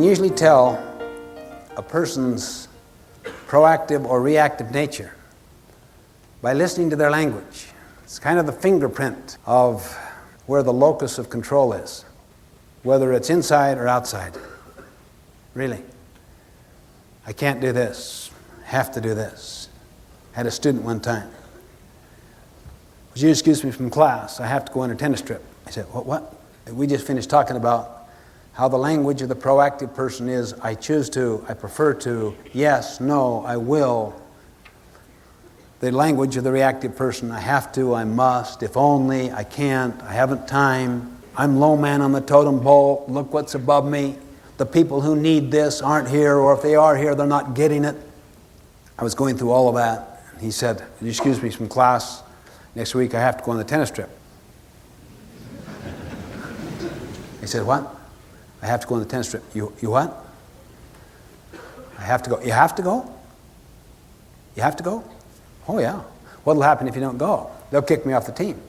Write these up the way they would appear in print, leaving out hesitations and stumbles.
usually tell a person's proactive or reactive nature by listening to their language. It's kind of the fingerprint of where the locus of control is, whether it's inside or outside. Really. I can't do this. Have to do this. Had a student one time. Would you excuse me from class? I have to go on a tennis trip. I said, what? We just finished talking about how the language of the proactive person is, I choose to, I prefer to, yes, no, I will. The language of the reactive person, I have to, I must, if only, I can't, I haven't time, I'm low man on the totem pole, look what's above me. The people who need this aren't here, or if they are here, they're not getting it. I was going through all of that. He said, would you excuse me from class? Next week I have to go on the tennis trip. He said, what? I have to go on the tennis trip. You what? I have to go. You have to go? You have to go? Oh yeah. What'll happen if you don't go? They'll kick me off the team.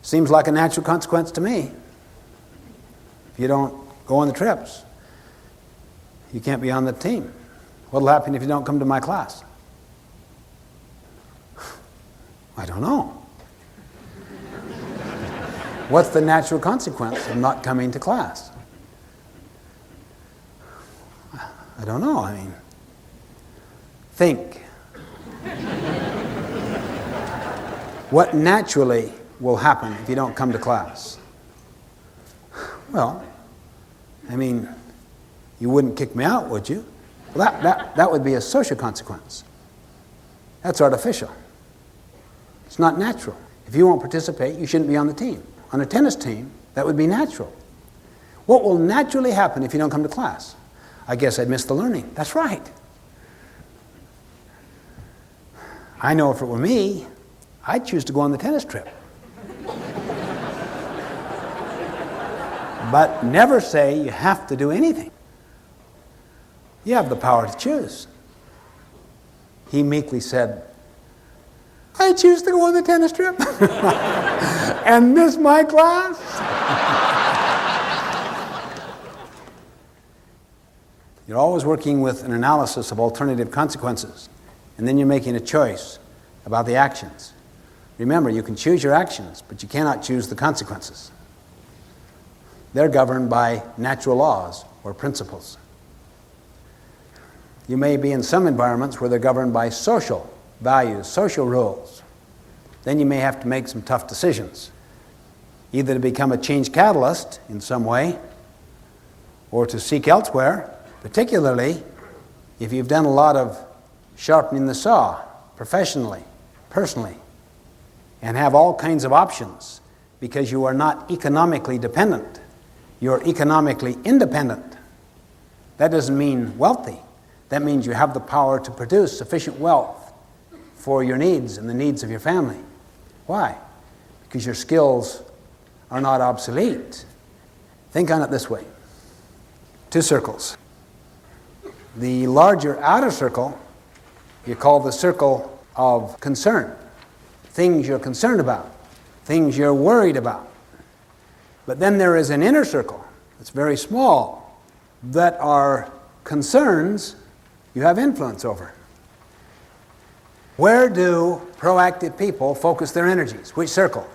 Seems like a natural consequence to me. If you don't go on the trips, you can't be on the team. What'll happen if you don't come to my class? I don't know. What's the natural consequence of not coming to class? I don't know. I mean, think. What naturally will happen if you don't come to class? Well, I mean, you wouldn't kick me out, would you? Well, that would be a social consequence. That's artificial. It's not natural. If you won't participate, you shouldn't be on the team. On a tennis team, that would be natural. What will naturally happen if you don't come to class? I guess I'd miss the learning. That's right. I know if it were me, I'd choose to go on the tennis trip. But never say you have to do anything. You have the power to choose. He meekly said, I choose to go on the tennis trip and miss my class. You're always working with an analysis of alternative consequences, and then you're making a choice about the actions. Remember, you can choose your actions, but you cannot choose the consequences. They're governed by natural laws or principles. You may be in some environments where they're governed by social values, social rules. Then you may have to make some tough decisions, either to become a change catalyst in some way or to seek elsewhere, particularly if you've done a lot of sharpening the saw professionally, personally, and have all kinds of options because you are not economically dependent. You're economically independent. That doesn't mean wealthy. That means you have the power to produce sufficient wealth for your needs and the needs of your family. Why? Because your skills are not obsolete. Think on it this way. 2 circles. The larger outer circle you call the circle of concern. Things you're concerned about, things you're worried about. But then there is an inner circle that's very small that are concerns you have influence over. Where do proactive people focus their energies? Which circle?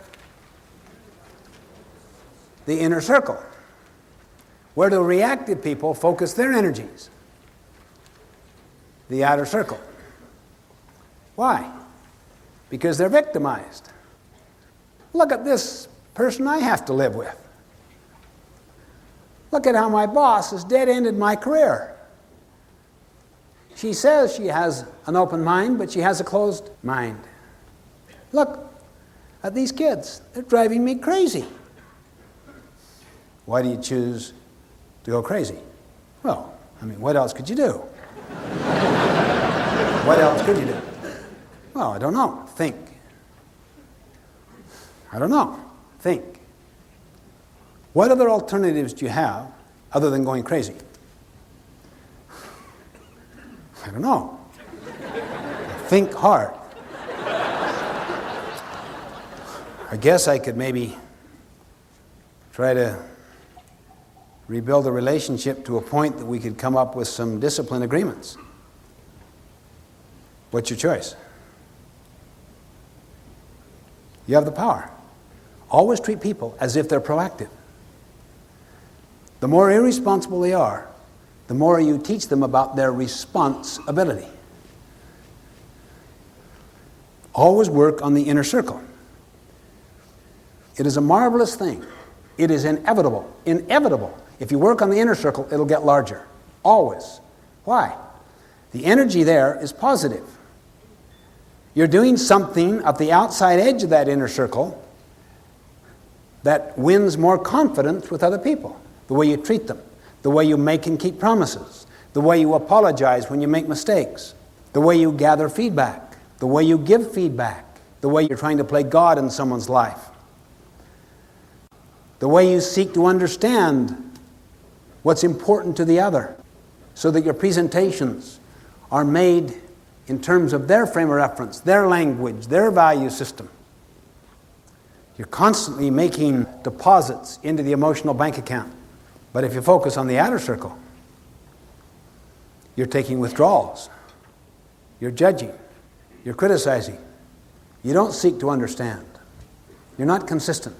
The inner circle. Where do reactive people focus their energies? The outer circle. Why? Because they're victimized. Look at this person I have to live with. Look at how my boss has dead-ended my career. She says she has an open mind, but she has a closed mind. Look at these kids. They're driving me crazy. Why do you choose to go crazy? Well, I mean, what else could you do? What else could you do? Well, I don't know. Think. I don't know. Think. What other alternatives do you have other than going crazy? I don't know. Think hard. I guess I could maybe try to rebuild the relationship to a point that we could come up with some discipline agreements. What's your choice? You have the power. Always treat people as if they're proactive. The more irresponsible they are, the more you teach them about their responsibility. Always work on the inner circle. It is a marvelous thing. It is inevitable. Inevitable. If you work on the inner circle, it'll get larger. Always. Why? The energy there is positive. You're doing something at the outside edge of that inner circle that wins more confidence with other people. The way you treat them, the way you make and keep promises, the way you apologize when you make mistakes, the way you gather feedback, the way you give feedback, the way you're trying to play God in someone's life, the way you seek to understand what's important to the other, so that your presentations are made in terms of their frame of reference, their language, their value system. You're constantly making deposits into the emotional bank account. But if you focus on the outer circle, you're taking withdrawals. You're judging. You're criticizing. You don't seek to understand. You're not consistent.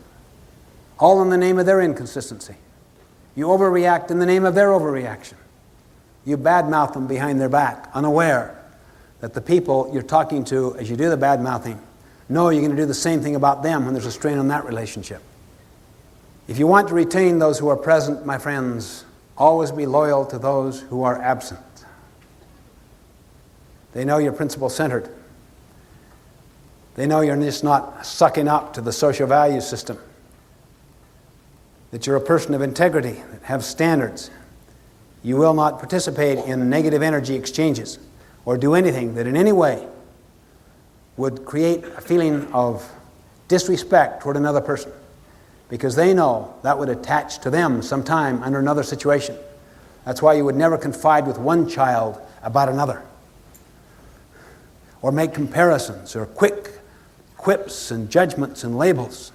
All in the name of their inconsistency. You overreact in the name of their overreaction. You badmouth them behind their back, unaware that the people you're talking to as you do the badmouthing know you're going to do the same thing about them when there's a strain on that relationship. If you want to retain those who are present, my friends, always be loyal to those who are absent. They know you're principle-centered. They know you're just not sucking up to the social value system. That you're a person of integrity, that have standards. You will not participate in negative energy exchanges or do anything that in any way would create a feeling of disrespect toward another person, because they know that would attach to them sometime under another situation. That's why you would never confide with one child about another, or make comparisons or quick quips and judgments and labels,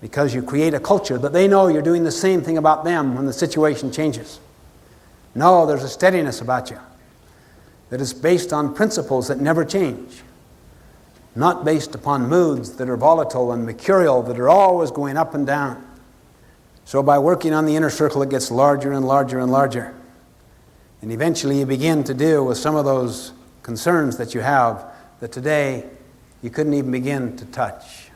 because you create a culture that they know you're doing the same thing about them when the situation changes. No, there's a steadiness about you that is based on principles that never change, not based upon moods that are volatile and mercurial, that are always going up and down. So by working on the inner circle, it gets larger and larger and larger. And eventually you begin to deal with some of those concerns that you have that today you couldn't even begin to touch.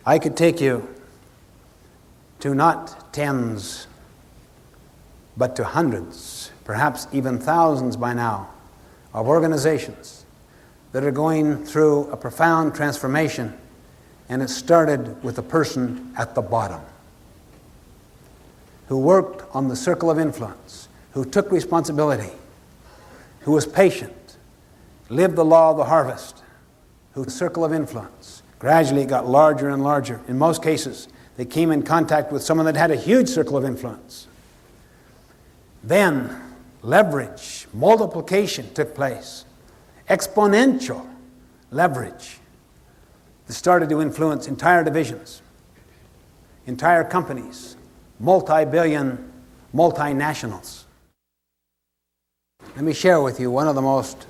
I could take you to not tens, but to hundreds, perhaps even thousands by now, of organizations that are going through a profound transformation, and it started with a person at the bottom who worked on the circle of influence, who took responsibility, who was patient, lived the law of the harvest, whose circle of influence gradually got larger and larger. In most cases, they came in contact with someone that had a huge circle of influence. Then leverage, multiplication took place. Exponential leverage that started to influence entire divisions, entire companies, multi-billion multinationals. Let me share with you one of the most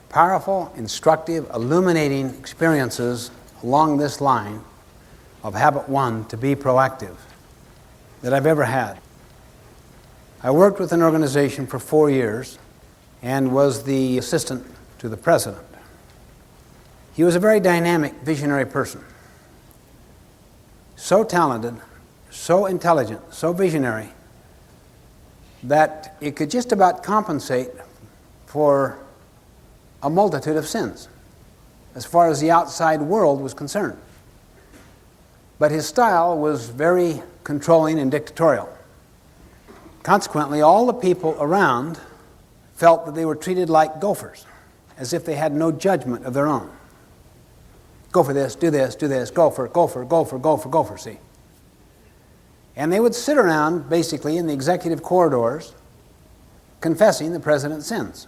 powerful, instructive, illuminating experiences along this line of habit one, to be proactive, that I've ever had. I worked with an organization for 4 years and was the assistant to the president. He was a very dynamic, visionary person. So talented, so intelligent, so visionary, that it could just about compensate for a multitude of sins as far as the outside world was concerned. But his style was very controlling and dictatorial. Consequently, all the people around felt that they were treated like gophers, as if they had no judgment of their own. Go for this, do this, gopher, gopher, gopher, gopher, gopher, see? And they would sit around, basically, in the executive corridors, confessing the president's sins.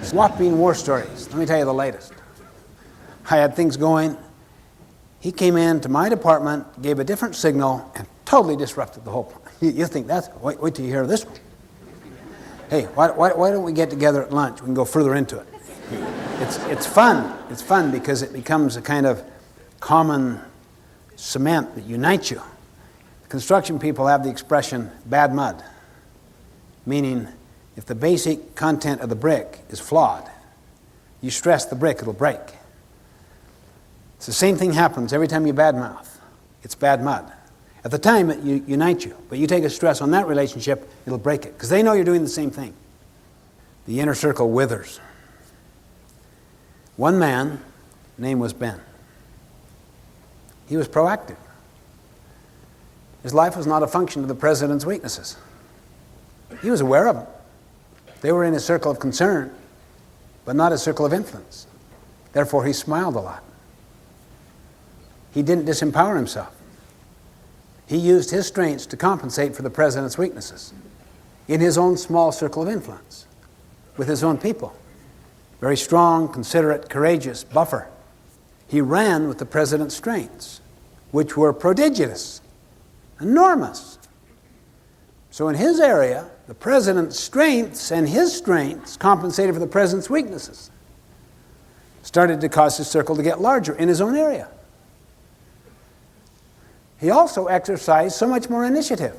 Swapping war stories. Let me tell you the latest. I had things going. He came into my department, gave a different signal, and totally disrupted the whole plan. You think that's... Wait till you hear this one. Hey, why don't we get together at lunch? We can go further into it. It's fun. It's fun because it becomes a kind of common cement that unites you. Construction people have the expression bad mud, meaning if the basic content of the brick is flawed, you stress the brick, it'll break. It's the same thing happens every time you badmouth. It's bad mud. At the time, it unites you, but you take a stress on that relationship, it'll break it, because they know you're doing the same thing. The inner circle withers. One man, name was Ben. He was proactive. His life was not a function of the president's weaknesses. He was aware of them. They were in his circle of concern, but not his circle of influence. Therefore, he smiled a lot. He didn't disempower himself. He used his strengths to compensate for the president's weaknesses in his own small circle of influence, with his own people. Very strong, considerate, courageous, buffer. He ran with the president's strengths, which were prodigious, enormous. So in his area, the president's strengths and his strengths compensated for the president's weaknesses. Started to cause his circle to get larger in his own area. He also exercised so much more initiative.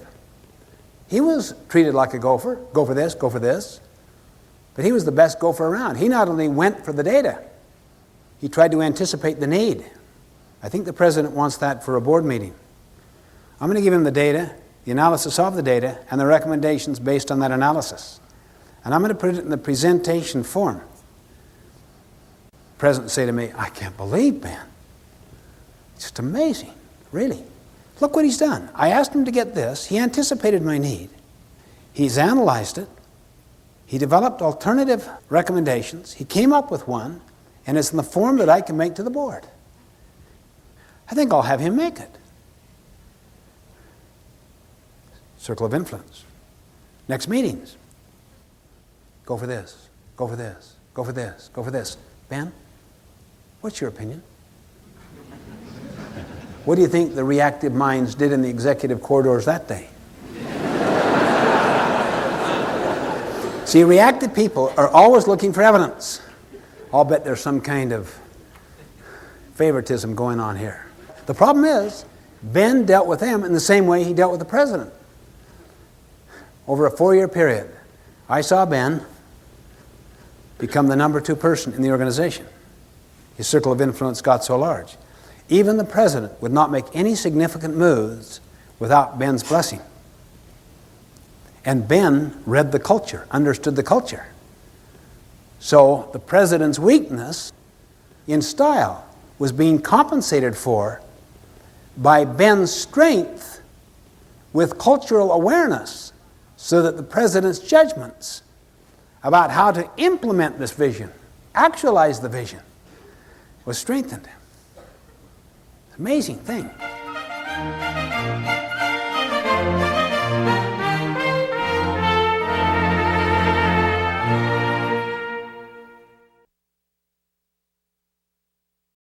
He was treated like a gopher. Go for this, go for this. But he was the best gopher around. He not only went for the data, he tried to anticipate the need. I think the president wants that for a board meeting. I'm going to give him the data, the analysis of the data, and the recommendations based on that analysis. And I'm going to put it in the presentation form. The president would say to me, I can't believe, Ben. It's just amazing, really. Look what he's done. I asked him to get this. He anticipated my need. He's analyzed it. He developed alternative recommendations. He came up with one, and it's in the form that I can make to the board. I think I'll have him make it. Circle of influence. Next meetings. Go for this. Go for this. Go for this. Go for this. Ben, what's your opinion? What do you think the reactive minds did in the executive corridors that day? See, reactive people are always looking for evidence. I'll bet there's some kind of favoritism going on here. The problem is, Ben dealt with them in the same way he dealt with the president. Over a 4-year period, I saw Ben become the number 2 person in the organization. His circle of influence got so large. Even the president would not make any significant moves without Ben's blessing. And Ben read the culture, understood the culture. So the president's weakness in style was being compensated for by Ben's strength with cultural awareness, so that the president's judgments about how to implement this vision, actualize the vision, was strengthened. Amazing thing.